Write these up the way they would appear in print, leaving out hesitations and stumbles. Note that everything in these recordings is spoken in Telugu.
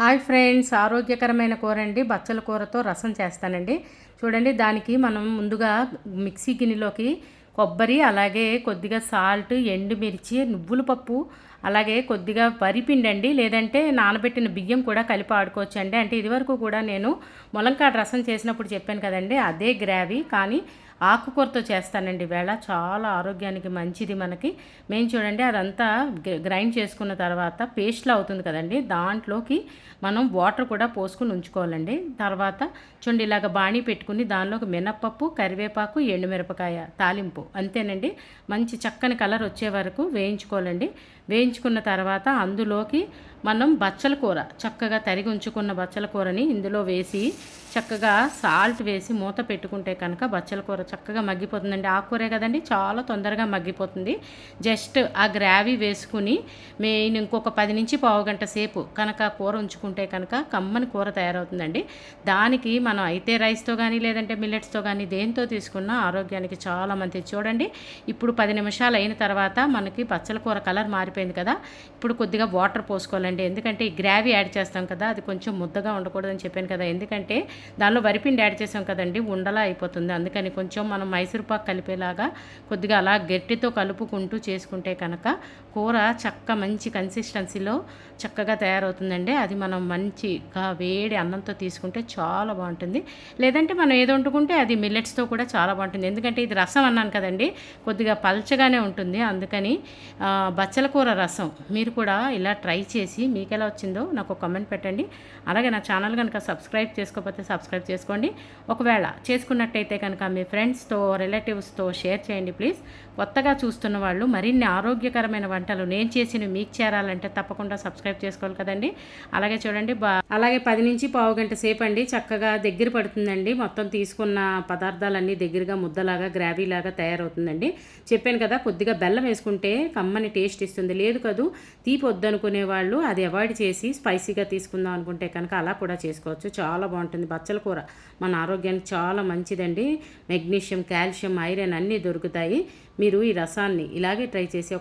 హాయ్ ఫ్రెండ్స్, ఆరోగ్యకరమైన కూర అండి. బచ్చల కూరతో రసం చేస్తానండి. చూడండి, దానికి మనం ముందుగా మిక్సీ గిన్నెలోకి కొబ్బరి, అలాగే కొద్దిగా సాల్ట్, ఎండుమిర్చి, నువ్వుల పప్పు, అలాగే కొద్దిగా వరిపిండి అండి, లేదంటే నానబెట్టిన బియ్యం కూడా కలిపి ఆడుకోవచ్చండి. అంటే ఇదివరకు కూడా నేను ములంకాడ రసం చేసినప్పుడు చెప్పాను కదండి, అదే గ్రేవీ కానీ ఆకుకూరతో చేస్తానండి. వేళ చాలా ఆరోగ్యానికి మంచిది మనకి. మేము చూడండి అదంతా గ్రైండ్ చేసుకున్న తర్వాత పేస్ట్లా అవుతుంది కదండి, దాంట్లోకి మనం వాటర్ కూడా పోసుకుని ఉంచుకోవాలండి. తర్వాత చూడండి, ఇలాగ బాణీ పెట్టుకుని దానిలోకి మినప్పప్పు, కరివేపాకు, ఎండుమిరపకాయ తాలింపు, అంతేనండి. మంచి చక్కని కలర్ వచ్చే వరకు వేయించుకోవాలండి. వేయించుకున్న తర్వాత అందులోకి మనం బచ్చల కూర, చక్కగా తరిగి ఉంచుకున్న బచ్చల కూరని ఇందులో వేసి చక్కగా సాల్ట్ వేసి మూత పెట్టుకుంటే కనుక బచ్చల కూర చక్కగా మగ్గిపోతుందండి. ఆకుకూరే కదండి, చాలా తొందరగా మగ్గిపోతుంది. జస్ట్ ఆ గ్రావీ వేసుకుని మెయిన్ ఇంకొక 10 నుంచి పావు గంట సేపు కనుక కూర ఉంచుకుంటే కనుక కమ్మని కూర తయారవుతుందండి. దానికి మనం అయితే రైస్తో కానీ లేదంటే మిల్లెట్స్తో కానీ దేంతో తీసుకున్నా ఆరోగ్యానికి చాలా మంచిది. చూడండి, ఇప్పుడు 10 నిమిషాలు అయిన తర్వాత మనకి బచ్చల కూర కలర్ మారిపోయింది కదా. ఇప్పుడు కొద్దిగా వాటర్ పోసుకోవాలండి, ఎందుకంటే ఈ గ్రావీ యాడ్ చేస్తాం కదా, అది కొంచెం ముద్దగా ఉండకూడదని చెప్పాను కదా. ఎందుకంటే దానిలో వరిపిండి యాడ్ చేసాం కదండి, ఉండలా అయిపోతుంది. అందుకని కొంచెం మనం మైసూర్పాకు కలిపేలాగా కొద్దిగా అలా గట్టితో కలుపుకుంటూ చేసుకుంటే కనుక కూర మంచి కన్సిస్టెన్సీలో చక్కగా తయారవుతుందండి. అది మనం మంచిగా వేడి అన్నంతో తీసుకుంటే చాలా బాగుంటుంది. లేదంటే మనం ఏది వండుకుంటే అది మిల్లెట్స్తో కూడా చాలా బాగుంటుంది. ఎందుకంటే ఇది రసం అన్నాను కదండి, కొద్దిగా పల్చగానే ఉంటుంది. అందుకని బచ్చల కూర రసం మీరు కూడా ఇలా ట్రై చేసి మీకు ఎలా వచ్చిందో నాకు కామెంట్ పెట్టండి. అలాగే నా ఛానల్ కనుక సబ్స్క్రైబ్ చేసుకోకపోతే సబ్స్క్రైబ్ చేసుకోండి. ఒకవేళ చేసుకున్నట్టయితే కనుక మీ ఫ్రెండ్స్తో, రిలేటివ్స్తో షేర్ చేయండి ప్లీజ్. కొత్తగా చూస్తున్న వాళ్ళు మరిన్ని ఆరోగ్యకరమైన వంటలు నేను చేసినవి మీకు చేరాలంటే తప్పకుండా సబ్స్క్రైబ్ చేసుకోవాలి కదండి. అలాగే చూడండి, అలాగే 10 నుంచి పావు గంట సేపు అండి చక్కగా దగ్గర పడుతుందండి. మొత్తం తీసుకున్న పదార్థాలన్నీ దగ్గరగా ముద్దలాగా గ్రావీలాగా తయారవుతుందండి. చెప్పాను కదా, కొద్దిగా బెల్లం వేసుకుంటే కమ్మని టేస్ట్ ఇస్తుంది. లేదు కదూ, తీపి వద్దనుకునే వాళ్ళు అది అవాయిడ్ చేసి స్పైసీగా తీసుకుందాం అనుకుంటే కనుక అలా కూడా చేసుకోవచ్చు. చాలా బాగుంటుంది. బచ్చల కూర మన ఆరోగ్యానికి చాలా మంచిదండి. మెగ్నీషియం, కాల్షియం, ఐరన్ అన్నీ దొరుకుతాయి. మీరు ఈ రసాన్ని ఇలాగే ట్రై చేసి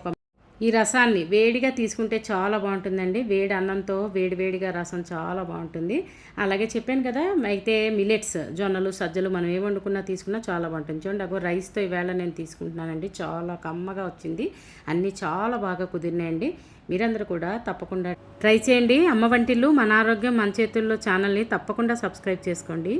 ఈ రసాన్ని వేడిగా తీసుకుంటే చాలా బాగుంటుందండి. వేడి అన్నంతో వేడివేడిగా రసం చాలా బాగుంటుంది. అలాగే చెప్పాను కదా, అయితే మిల్లెట్స్, జొన్నలు, సజ్జలు మనం ఏ వండుకున్నా తీసుకున్నా చాలా బాగుంటుంది. చూడండి, అగో రైస్తో ఈవేళ నేను తీసుకుంటున్నానండి. చాలా కమ్మగా వచ్చింది. అన్నీ చాలా బాగా కుదిరినాయండి. మీరందరూ కూడా తప్పకుండా ట్రై చేయండి. అమ్మ వంటిల్లు మన ఆరోగ్యం మన చేతుల్లో ఛానల్ని తప్పకుండా సబ్స్క్రైబ్ చేసుకోండి.